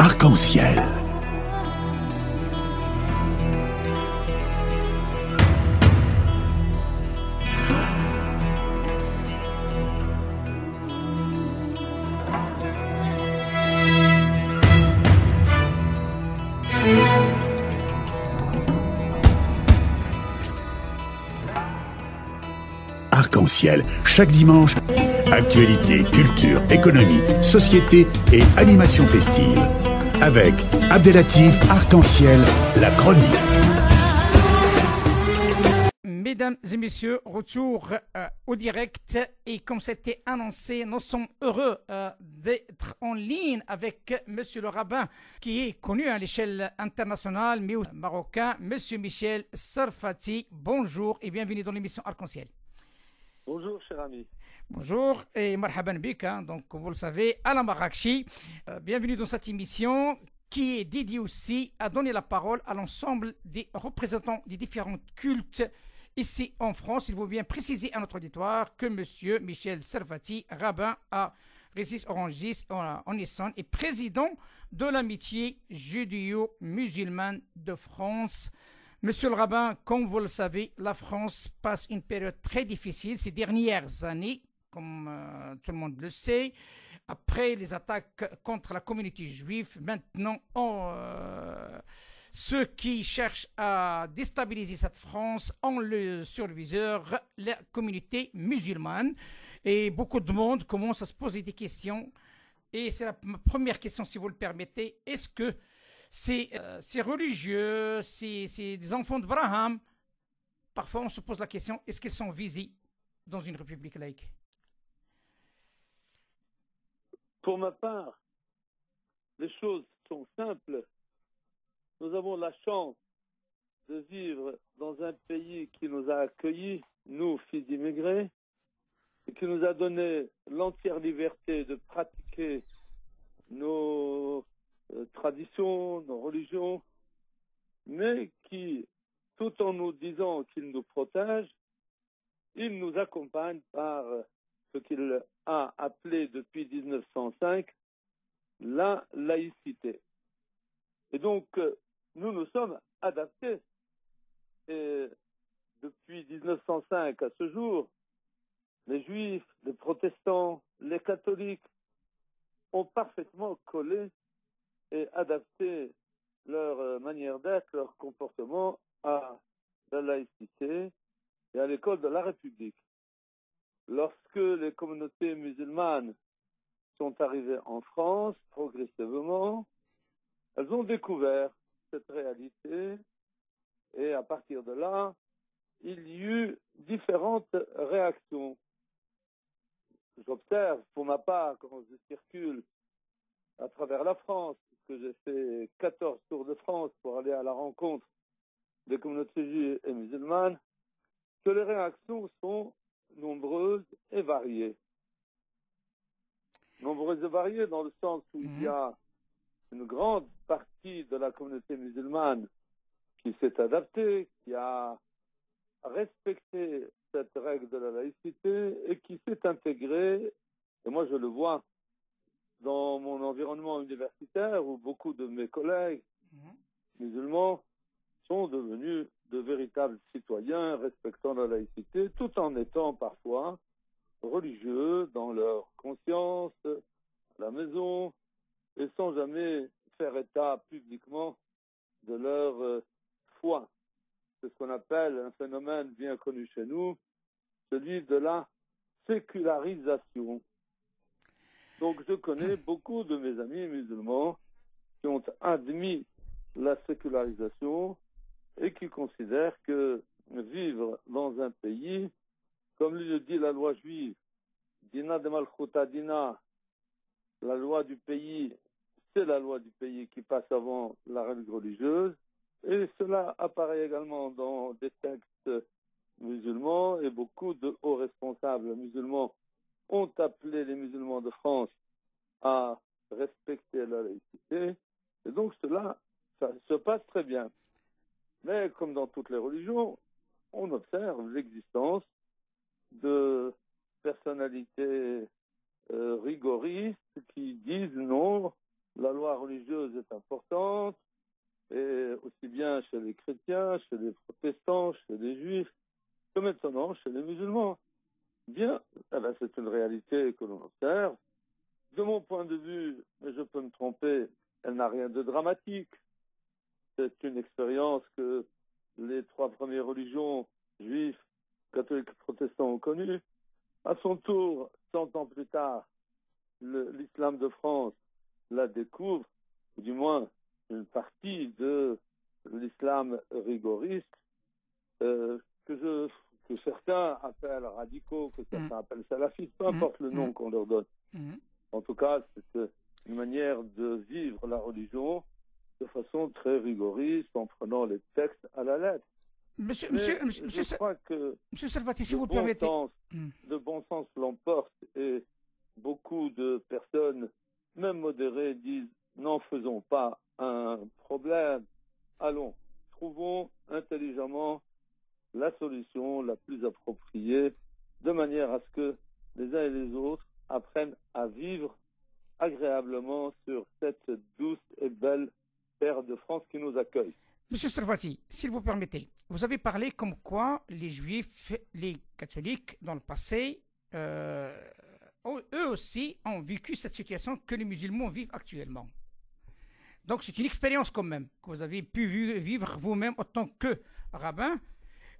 Arc-en-ciel. Arc-en-ciel, chaque dimanche, actualité, culture, économie, société et animation festive. Avec Abdelatif Arc-en-ciel, la chronique. Mesdames et messieurs, retour au direct et comme c'était annoncé, nous sommes heureux d'être en ligne avec Monsieur le rabbin qui est connu à l'échelle internationale mais aussi marocain, Monsieur Michel Sarfati. Bonjour et bienvenue dans l'émission Arc-en-ciel. Bonjour, cher ami. Bonjour et marhaban bik, donc comme vous le savez, Alain Marrakchi. Bienvenue dans cette émission qui est dédiée aussi à donner la parole à l'ensemble des représentants des différents cultes ici en France. Il faut bien préciser à notre auditoire que Monsieur Michel Sarfati, rabbin à Rungis en Essonne, est président de l'amitié judéo-musulmane de France. Monsieur le rabbin, comme vous le savez, la France passe une période très difficile ces dernières années, comme tout le monde le sait. Après les attaques contre la communauté juive, maintenant, ceux qui cherchent à déstabiliser cette France ont sur le viseur la communauté musulmane. Et beaucoup de monde commence à se poser des questions. Et c'est ma première question, si vous le permettez. Est-ce que c'est religieux, c'est des enfants d'Abraham? Parfois, on se pose la question, est-ce qu'ils sont visés dans une république laïque? Pour ma part, les choses sont simples. Nous avons la chance de vivre dans un pays qui nous a accueillis, nous, fils d'immigrés, et qui nous a donné l'entière liberté de pratiquer nos traditions, nos religions, mais qui, tout en nous disant qu'il nous protège, il nous accompagne par ce qu'il a appelé depuis 1905 la laïcité. Et donc, nous nous sommes adaptés. Et depuis 1905 à ce jour, les juifs, les protestants, les catholiques ont parfaitement collé et adapté leur manière d'être, leur comportement à la laïcité et à l'école de la République. Lorsque les communautés musulmanes sont arrivées en France, progressivement, elles ont découvert cette réalité et à partir de là, il y eut différentes réactions. J'observe, pour ma part, quand je circule à travers la France, que j'ai fait 14 tours de France pour aller à la rencontre des communautés juives et musulmanes, que les réactions sont nombreuses et variées. Nombreuses et variées dans le sens où il y a une grande partie de la communauté musulmane qui s'est adaptée, qui a respecté cette règle de la laïcité et qui s'est intégrée, et moi je le vois dans mon environnement universitaire où beaucoup de mes collègues musulmans sont devenus de véritables citoyens respectant la laïcité tout en étant parfois religieux dans leur conscience, à la maison, et sans jamais faire état publiquement de leur foi. C'est ce qu'on appelle un phénomène bien connu chez nous, celui de la sécularisation. Donc je connais beaucoup de mes amis musulmans qui ont admis la sécularisation et qui considèrent que vivre dans un pays, comme le dit la loi juive, Dina de Malchuta Dina, la loi du pays, c'est la loi du pays qui passe avant la règle religieuse, et cela apparaît également dans des textes musulmans, et beaucoup de hauts responsables musulmans ont appelé les musulmans de France à respecter la laïcité, et donc cela, ça se passe très bien. Mais comme dans toutes les religions, on observe l'existence de personnalités rigoristes qui disent non, la loi religieuse est importante, et aussi bien chez les chrétiens, chez les protestants, chez les juifs, que maintenant chez les musulmans. Bien, eh ben, c'est une réalité que l'on observe. De mon point de vue, mais je peux me tromper, elle n'a rien de dramatique. C'est une expérience que les trois premières religions, juifs, catholiques et protestants, ont connue. À son tour, 100 ans plus tard, l'islam de France la découvre, ou du moins une partie de l'islam rigoriste, que certains appellent radicaux, que certains appellent salafistes, peu importe le nom qu'on leur donne. En tout cas, c'est une manière de vivre la religion de façon très rigoriste, en prenant les textes à la lettre. Je crois que Monsieur Servati, si vous le permettez. Le bon sens l'emporte, et beaucoup de personnes, même modérées, disent n'en faisons pas un problème. Allons, trouvons intelligemment la solution la plus appropriée, de manière à ce que les uns et les autres apprennent à vivre agréablement sur cette douce et belle terre de France qui nous accueille. Monsieur Servati, s'il vous permettez, vous avez parlé comme quoi les juifs, les catholiques dans le passé, eux aussi ont vécu cette situation que les musulmans vivent actuellement. Donc c'est une expérience quand même que vous avez pu vivre vous-même en tant que rabbin.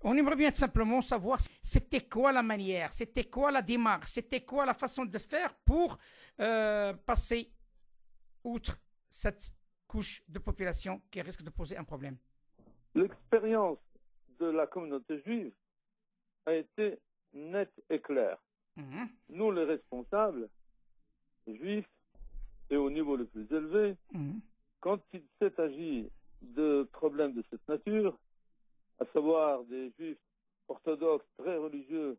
On aimerait bien tout simplement savoir c'était quoi la manière, c'était quoi la démarche, c'était quoi la façon de faire pour passer outre cette couche de population qui risque de poser un problème. L'expérience de la communauté juive a été nette et claire. Nous, les responsables juifs, et au niveau le plus élevé, quand il s'est agi de problèmes de cette nature, à savoir des juifs orthodoxes très religieux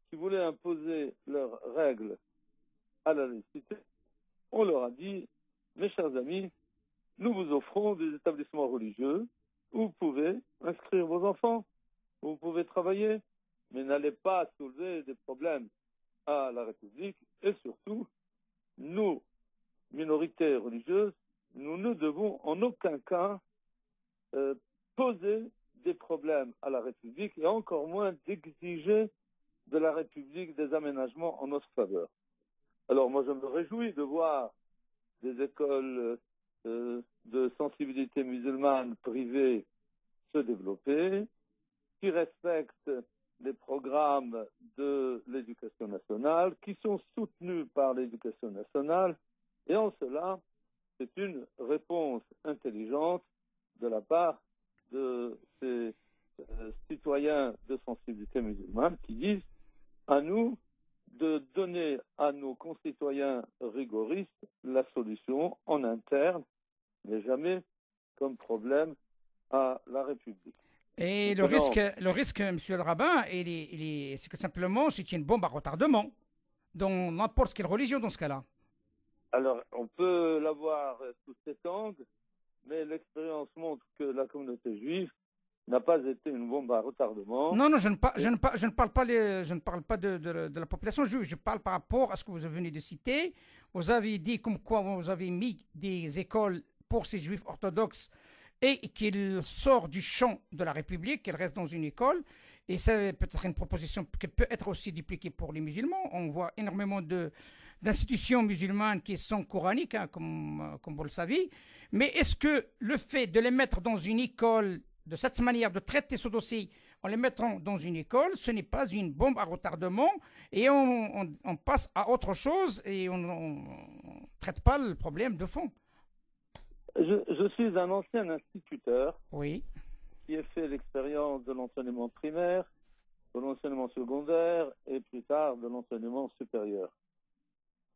qui voulaient imposer leurs règles à la laïcité, on leur a dit, mes chers amis, nous vous offrons des établissements religieux où vous pouvez inscrire vos enfants, où vous pouvez travailler, mais n'allez pas soulever des problèmes à la République, et surtout, nous, minorités religieuses, nous ne devons en aucun cas poser des problèmes à la République, et encore moins d'exiger de la République des aménagements en notre faveur. Alors moi je me réjouis de voir des écoles de sensibilité musulmane privées se développer, qui respectent les programmes de l'éducation nationale, qui sont soutenus par l'éducation nationale, et en cela, c'est une réponse intelligente de la part de ces citoyens de sensibilité musulmane qui disent à nous de donner à nos concitoyens rigoristes la solution en interne, mais jamais comme problème à la République. Et le risque, monsieur le rabbin, c'est que simplement c'est une bombe à retardement dans n'importe quelle religion dans ce cas-là. Alors, on peut l'avoir sous cet angle, mais l'expérience montre que la communauté juive n'a pas été une bombe à retardement. Non, je ne parle pas de la population juive, je parle par rapport à ce que vous venez de citer. Vous avez dit comme quoi vous avez mis des écoles pour ces juifs orthodoxes et qu'ils sortent du champ de la République, qu'ils restent dans une école. Et c'est peut-être une proposition qui peut être aussi dupliquée pour les musulmans. On voit énormément d'institutions musulmanes qui sont coraniques, hein, comme vous le savez. Mais est-ce que le fait de les mettre dans une école, de cette manière de traiter ce dossier, en les mettant dans une école, ce n'est pas une bombe à retardement et on passe à autre chose et on ne traite pas le problème de fond? Je suis un ancien instituteur. Oui. Qui a fait l'expérience de l'enseignement primaire, de l'enseignement secondaire et plus tard de l'enseignement supérieur.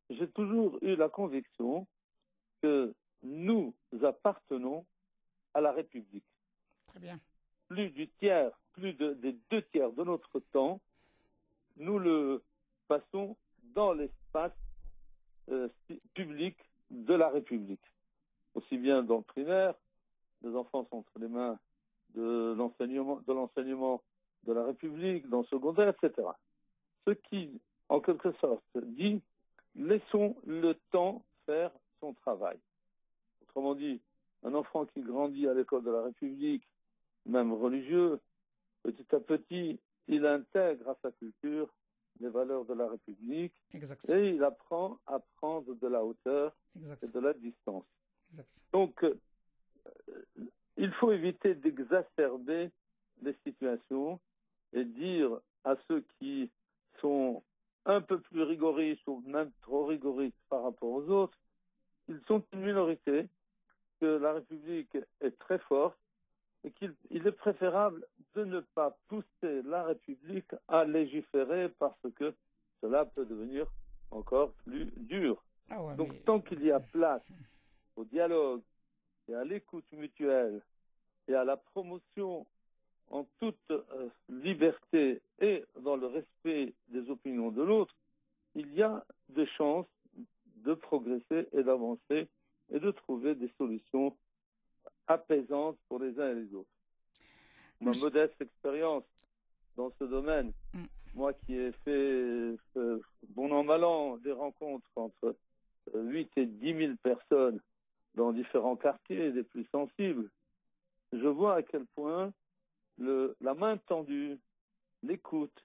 J'ai toujours eu la conviction que nous appartenons à la République. Très bien. Plus des 2 tiers de notre temps, nous le passons dans l'espace public de la République. Aussi bien dans le primaire, les enfants sont entre les mains de l'enseignement de la République, dans le secondaire, etc. Ce qui, en quelque sorte, dit laissons le temps faire son travail. l'école de la République, même religieux, petit à petit, il intègre à sa culture les valeurs de la République Exact. et il apprend à prendre de la hauteur Exact. et de la distance. Exact. Donc, il faut éviter d'exacerber les situations et dire à ceux qui sont un peu plus rigoristes ou même trop rigoristes par rapport aux autres, ils sont une minorité, que la République est très forte et qu'il est préférable de ne pas pousser la République à légiférer parce que cela peut devenir encore plus dur. Ah ouais, Donc, mais... tant qu'il y a place au dialogue et à l'écoute mutuelle et à la promotion en toute liberté et dans le respect des opinions de l'autre, il y a des chances de progresser et d'avancer et de trouver des solutions apaisantes pour les uns et les autres. Ma modeste expérience dans ce domaine, moi qui ai fait bon an mal an des rencontres entre 8 et 10 000 personnes dans différents quartiers les plus sensibles, je vois à quel point la main tendue, l'écoute,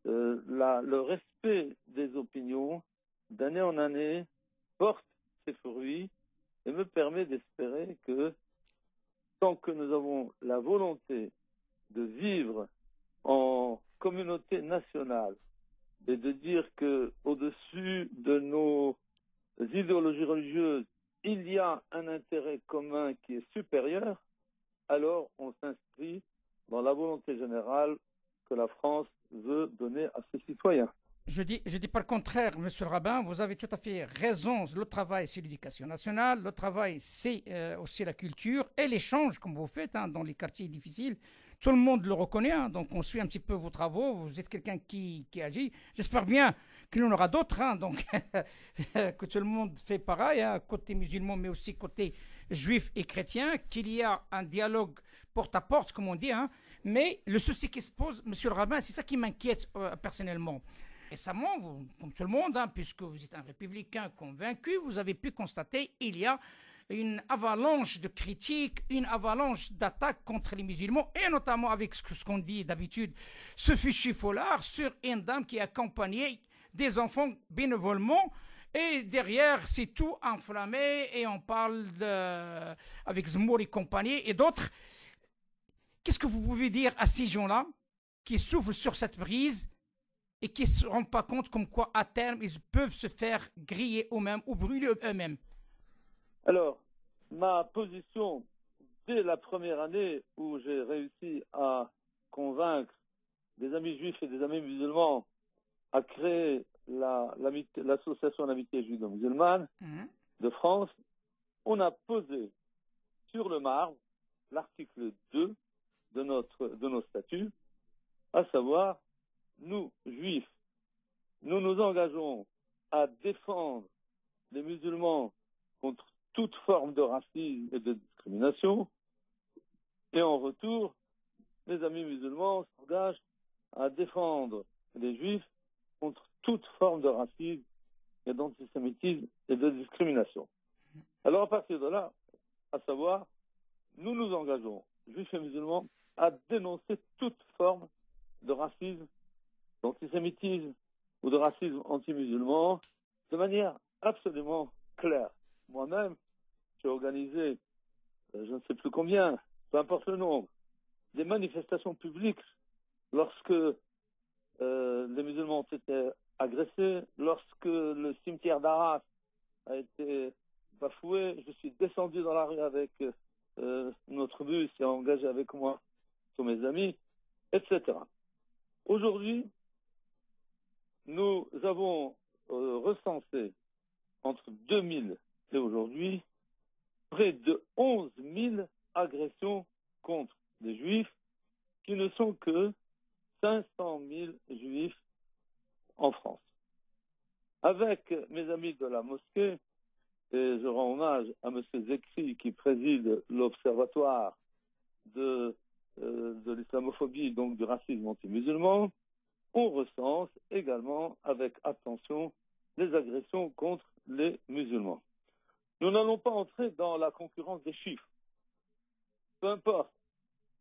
le respect des opinions, d'année en année, porte ses fruits et me permet d'espérer que tant que nous avons la volonté de vivre en communauté nationale et de dire que au-dessus de nos idéologies religieuses, il y a un intérêt commun qui est supérieur, alors on s'inscrit dans la volonté générale que la France veut donner à ses citoyens. Je dis pas le contraire, monsieur le rabbin, vous avez tout à fait raison. Le travail, c'est l'éducation nationale, le travail, c'est aussi la culture et l'échange, comme vous faites dans les quartiers difficiles. Tout le monde le reconnaît, donc on suit un petit peu vos travaux, vous êtes quelqu'un qui agit. J'espère bien qu'il y en aura d'autres, donc que tout le monde fait pareil, côté musulman, mais aussi côté juif et chrétien, qu'il y a un dialogue porte à porte, comme on dit. Mais le souci qui se pose, monsieur le rabbin, c'est ça qui m'inquiète personnellement. Récemment, vous, comme tout le monde, puisque vous êtes un républicain convaincu, vous avez pu constater qu'il y a une avalanche de critiques, une avalanche d'attaques contre les musulmans, et notamment avec ce qu'on dit d'habitude, ce fichu foulard sur une dame qui accompagnait des enfants bénévolement, et derrière, c'est tout enflammé, et on parle avec Zemmour et compagnie, et d'autres. Qu'est-ce que vous pouvez dire à ces gens-là qui souffrent sur cette brise et qui ne se rendent pas compte comme quoi, à terme, ils peuvent se faire griller eux-mêmes ou brûler eux-mêmes? Alors, ma position, dès la première année où j'ai réussi à convaincre des amis juifs et des amis musulmans à créer l'association d'amitié juive-musulmane de France, on a posé sur le marbre l'article 2 de nos statuts, à savoir, nous, juifs, nous nous engageons à défendre les musulmans contre toute forme de racisme et de discrimination, et en retour, les amis musulmans s'engagent à défendre les juifs contre toute forme de racisme et d'antisémitisme et de discrimination. Alors à partir de là, à savoir, nous nous engageons, juifs et musulmans, à dénoncer toute forme de racisme, d'antisémitisme ou de racisme anti-musulman de manière absolument claire. Moi-même, j'ai organisé, je ne sais plus combien, peu importe le nombre, des manifestations publiques lorsque les musulmans ont été agressés, lorsque le cimetière d'Arras a été bafoué. Je suis descendu dans la rue avec notre bus et engagé avec moi tous mes amis, etc. Aujourd'hui, nous avons recensé entre 2000 et aujourd'hui près de 11 000 agressions contre des juifs qui ne sont que 500 000 juifs en France. Avec mes amis de la mosquée, et je rends hommage à M. Zekri qui préside l'observatoire de l'islamophobie, donc du racisme anti-musulman, on recense également avec attention les agressions contre les musulmans. Nous n'allons pas entrer dans la concurrence des chiffres. peu importe.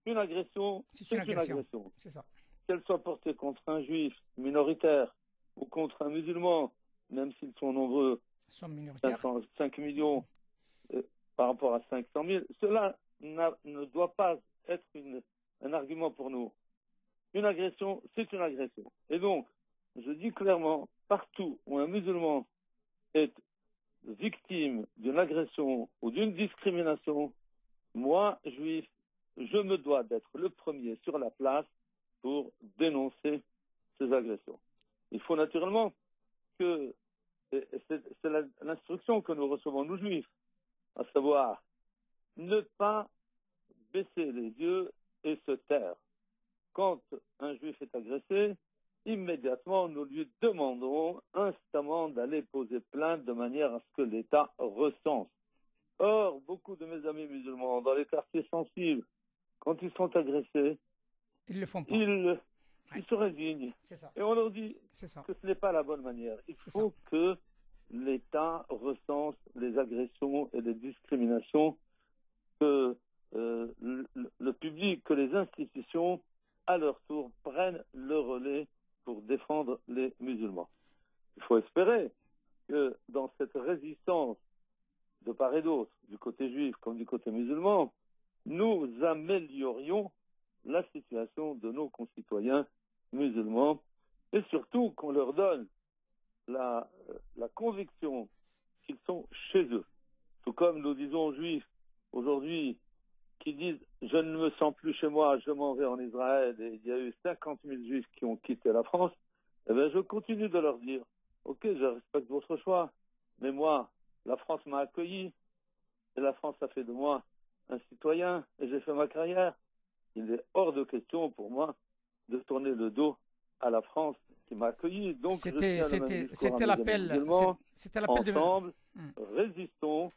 Une agression, c'est une agression. C'est ça. Qu'elle soit portée contre un juif minoritaire ou contre un musulman, même s'ils sont nombreux, 5 millions par rapport à 500 000, cela ne doit pas être un argument pour nous. Une agression, c'est une agression. Et donc, je dis clairement, partout où un musulman est victime d'une agression ou d'une discrimination, moi, juif, je me dois d'être le premier sur la place pour dénoncer ces agressions. Il faut naturellement que, c'est l'instruction que nous recevons nous juifs, à savoir ne pas baisser les yeux et se taire. Quand un juif est agressé, immédiatement nous lui demandons instamment d'aller poser plainte de manière à ce que l'État recense. Or, beaucoup de mes amis musulmans dans les quartiers sensibles, quand ils sont agressés, ils le font pas. Ils se résignent. Ça. Et on leur dit que ça. ce n'est pas la bonne manière. Il faut que l'État recense les agressions et les discriminations, que le public, que les institutions, à leur tour, prennent le relais pour défendre les musulmans. Il faut espérer que dans cette résistance de part et d'autre, du côté juif comme du côté musulman, nous améliorions la situation de nos concitoyens musulmans et surtout qu'on leur donne la conviction qu'ils sont chez eux. Tout comme nous disons aux juifs aujourd'hui qui disent « je ne me sens plus chez moi, je m'en vais en Israël » et il y a eu 50 000 juifs qui ont quitté la France, eh bien je continue de leur dire « ok, je respecte votre choix, mais moi, la France m'a accueilli et la France a fait de moi un citoyen et j'ai fait ma carrière. Il est hors de question pour moi de tourner le dos à la France qui m'a accueilli. Donc c'était l'appel. Ensemble, résistons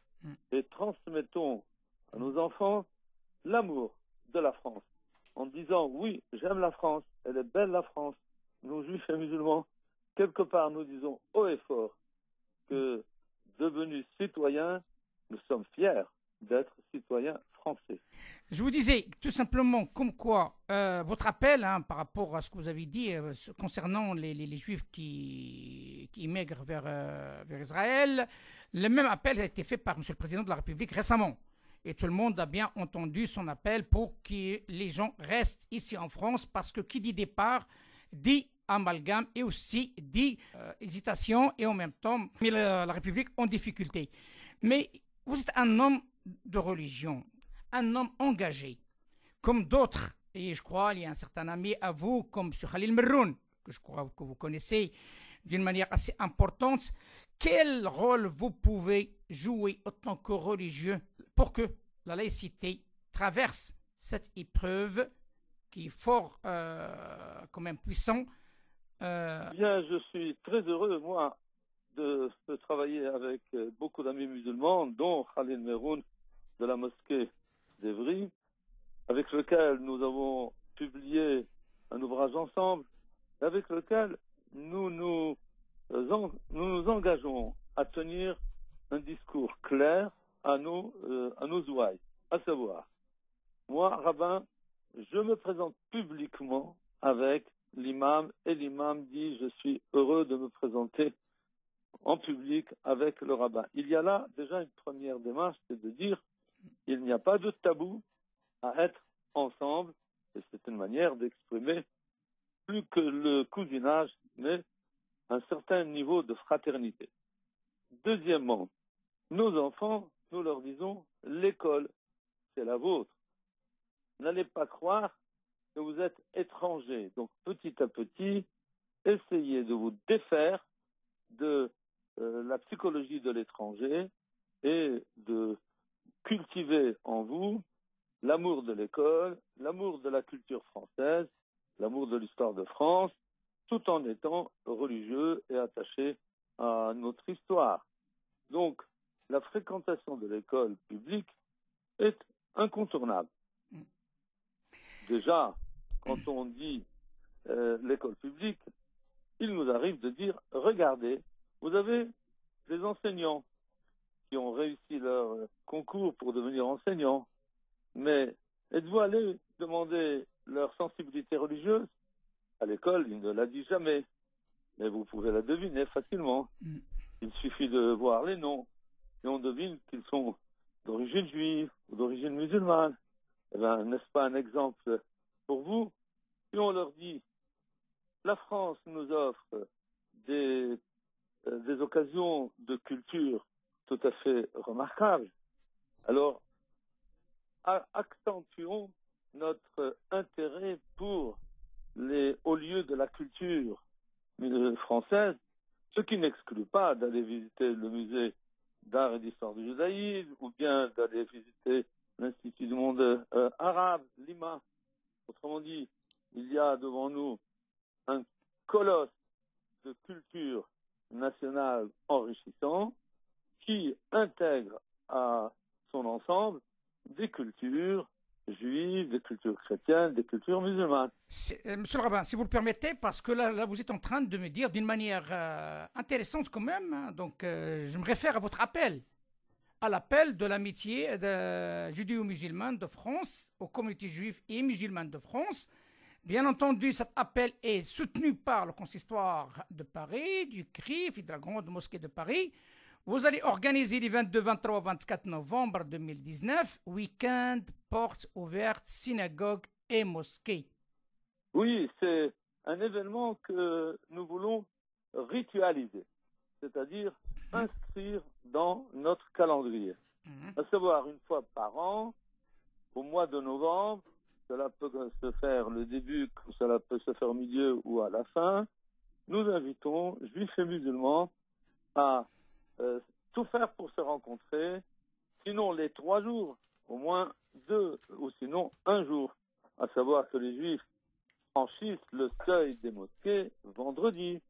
et transmettons à nos enfants l'amour de la France en disant oui, j'aime la France, elle est belle la France. Nous juifs et musulmans, quelque part nous disons haut et fort que devenus citoyens, nous sommes fiers d'être citoyens français. Je vous disais tout simplement comme quoi votre appel par rapport à ce que vous avez dit concernant les Juifs qui immigrent vers Israël, le même appel a été fait par M. le Président de la République récemment. Et tout le monde a bien entendu son appel pour que les gens restent ici en France parce que qui dit départ dit amalgame et aussi dit hésitation et en même temps met la République en difficulté. Mais vous êtes un homme de religion, un homme engagé, comme d'autres, et je crois il y a un certain ami à vous, comme M. Khalil Meroun, que je crois que vous connaissez d'une manière assez importante. Quel rôle vous pouvez jouer en tant que religieux pour que la laïcité traverse cette épreuve qui est fort, quand même puissant Bien, je suis très heureux, moi, de travailler avec beaucoup d'amis musulmans, dont Khalil Meroun de la mosquée d'Evry, avec lequel nous avons publié un ouvrage ensemble, avec lequel nous nous engageons à tenir un discours clair à nos ouailles, à savoir, moi, rabbin, je me présente publiquement avec l'imam et l'imam dit je suis heureux de me présenter en public avec le rabbin. Il y a là déjà une première démarche, c'est de dire il n'y a pas de tabou à être ensemble et c'est une manière d'exprimer plus que le cousinage, mais un certain niveau de fraternité. Deuxièmement, nos enfants, nous leur disons l'école, c'est la vôtre. N'allez pas croire que vous êtes étrangers. Donc petit à petit, essayez de vous défaire de la psychologie de l'étranger et de cultiver en vous l'amour de l'école, l'amour de la culture française, l'amour de l'histoire de France, tout en étant religieux et attaché à notre histoire. Donc, la fréquentation de l'école publique est incontournable. Déjà, quand on dit l'école publique, il nous arrive de dire, regardez, vous avez des enseignants qui ont réussi leur concours pour devenir enseignants, mais Êtes-vous allé demander leur sensibilité religieuse? À l'école, il ne l'a dit jamais, mais vous pouvez la deviner facilement. Il suffit de voir les noms et on devine qu'ils sont d'origine juive ou d'origine musulmane. Eh bien, n'est-ce pas un exemple pour vous? Si on leur dit, la France nous offre des occasions de culture tout à fait remarquables, alors accentuons notre intérêt pour les hauts lieux de la culture française, ce qui n'exclut pas d'aller visiter le musée d'art et d'histoire du judaïsme, ou bien d'aller visiter l'Institut du monde arabe, Lima. Autrement dit, il y a devant nous un colosse de culture nationale enrichissant qui intègre à son ensemble des cultures juives, des cultures chrétiennes, des cultures musulmanes. Monsieur le rabbin, si vous le permettez, parce que là vous êtes en train de me dire d'une manière intéressante quand même, hein, donc je me réfère à votre appel, à l'appel de l'amitié judéo-musulmane de France, aux communautés juives et musulmanes de France. Bien entendu, cet appel est soutenu par le consistoire de Paris, du CRIF et de la Grande Mosquée de Paris. Vous allez organiser les 22, 23, 24 novembre 2019, week-end, portes ouvertes, synagogues et mosquées. Oui, c'est un événement que nous voulons ritualiser, c'est-à-dire inscrire dans notre calendrier. À savoir, une fois par an, au mois de novembre, cela peut se faire le début, comme cela peut se faire au milieu ou à la fin, nous invitons juifs et musulmans à tout faire pour se rencontrer, sinon les 3 jours, au moins 2 ou sinon 1 jour. À savoir que les juifs franchissent le seuil des mosquées vendredi,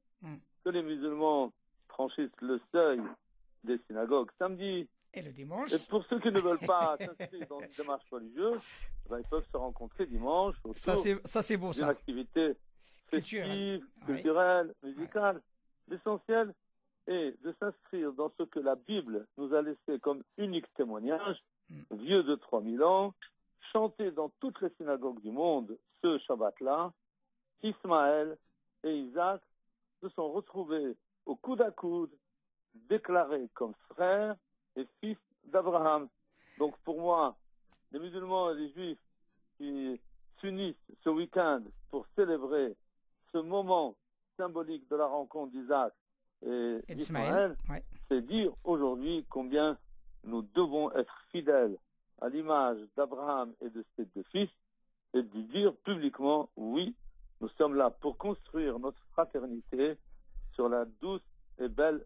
que les musulmans franchissent le seuil des synagogues samedi. Et le dimanche. Et pour ceux qui ne veulent pas s'inscrire dans une démarche religieuse, ils peuvent se rencontrer dimanche autour ça c'est beau, d'une ça. activité festive, culturelle, musicale. L'essentiel est de s'inscrire dans ce que la Bible nous a laissé comme unique témoignage, vieux de 3000 ans, chanté dans toutes les synagogues du monde ce Shabbat-là. Ismaël et Isaac se sont retrouvés au coude à coude, déclarés comme frères et fils d'Abraham. Donc pour moi, les musulmans et les juifs qui s'unissent ce week-end pour célébrer ce moment symbolique de la rencontre d'Isaac et d'Ismaël, c'est dire aujourd'hui combien nous devons être fidèles à l'image d'Abraham et de ses 2 fils et de dire publiquement, oui, nous sommes là pour construire notre fraternité sur la douce et belle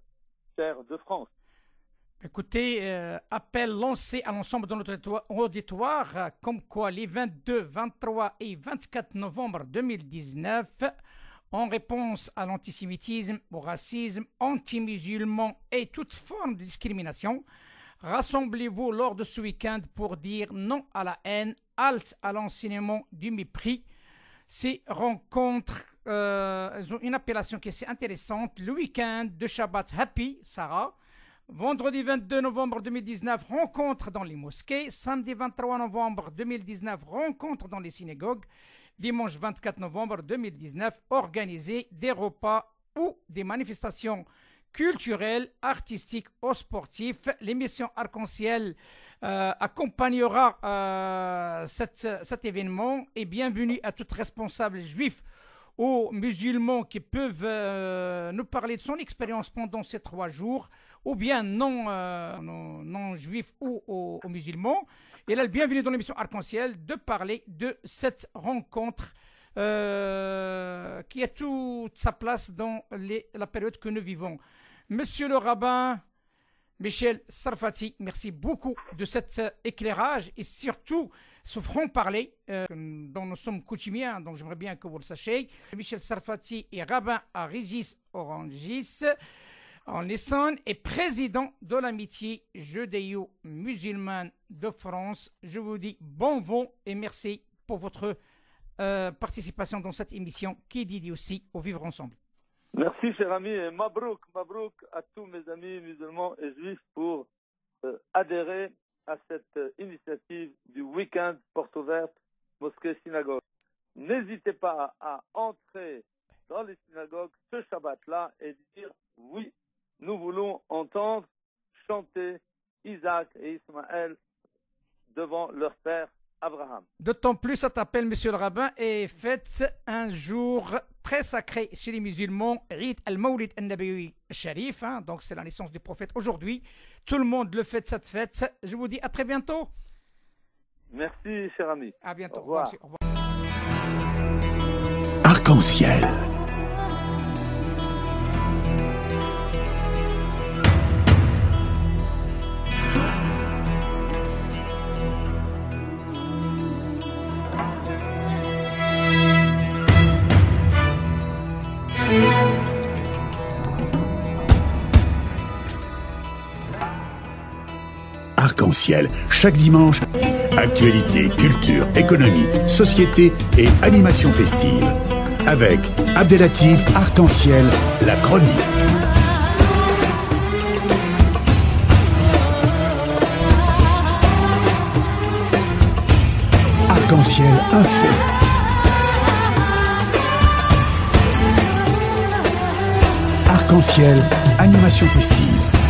terre de France. Écoutez, appel lancé à l'ensemble de notre auditoire, comme quoi les 22, 23 et 24 novembre 2019, en réponse à l'antisémitisme, au racisme, anti-musulman et toute forme de discrimination, rassemblez-vous lors de ce week-end pour dire non à la haine, halte à l'enseignement du mépris. Ces rencontres, elles ont une appellation qui est assez intéressante. Le week-end de Shabbat Happy, Sarah. Vendredi 22 novembre 2019, rencontre dans les mosquées. Samedi 23 novembre 2019, rencontre dans les synagogues. Dimanche 24 novembre 2019, organiser des repas ou des manifestations culturelles, artistiques ou sportives. L'émission Arc-en-Ciel accompagnera cet événement et bienvenue à tous responsables juifs ou musulmans qui peuvent nous parler de son expérience pendant ces 3 jours, ou bien non juifs ou aux musulmans. Et là, bienvenue dans l'émission Arc-en-Ciel de parler de cette rencontre qui a toute sa place dans la période que nous vivons. Monsieur le rabbin Michel Sarfati, merci beaucoup de cet éclairage et surtout ce franc-parler dont nous sommes coutumiers, donc j'aimerais bien que vous le sachiez. Michel Sarfati est rabbin à Régis Orangis, en Essonne, et président de l'amitié judéo-musulmane de France. Je vous dis bon vent et merci pour votre participation dans cette émission qui est dédiée aussi au vivre ensemble. Merci, cher ami, et mabrouk à tous mes amis musulmans et juifs pour adhérer à cette initiative du week-end porte ouverte mosquée-synagogue. N'hésitez pas à entrer dans les synagogues ce Shabbat-là et dire oui, nous voulons entendre chanter Isaac et Ismaël devant leur père Abraham. D'autant plus, ça t'appelle, monsieur le rabbin, et fête un jour très sacré chez les musulmans, Eid al-Mawlid al-Nabi al-Sharif, donc c'est la naissance du prophète aujourd'hui. Tout le monde le fête, cette fête. Je vous dis à très bientôt. Merci, cher ami. À bientôt. Au revoir. Au revoir. Arc-en-ciel. Arc-en-ciel, chaque dimanche, actualité, culture, économie, société et animation festive. Avec Abdelatif Arc-en-ciel, la chronique. Arc-en-ciel info. Arc-en-ciel, animation festive.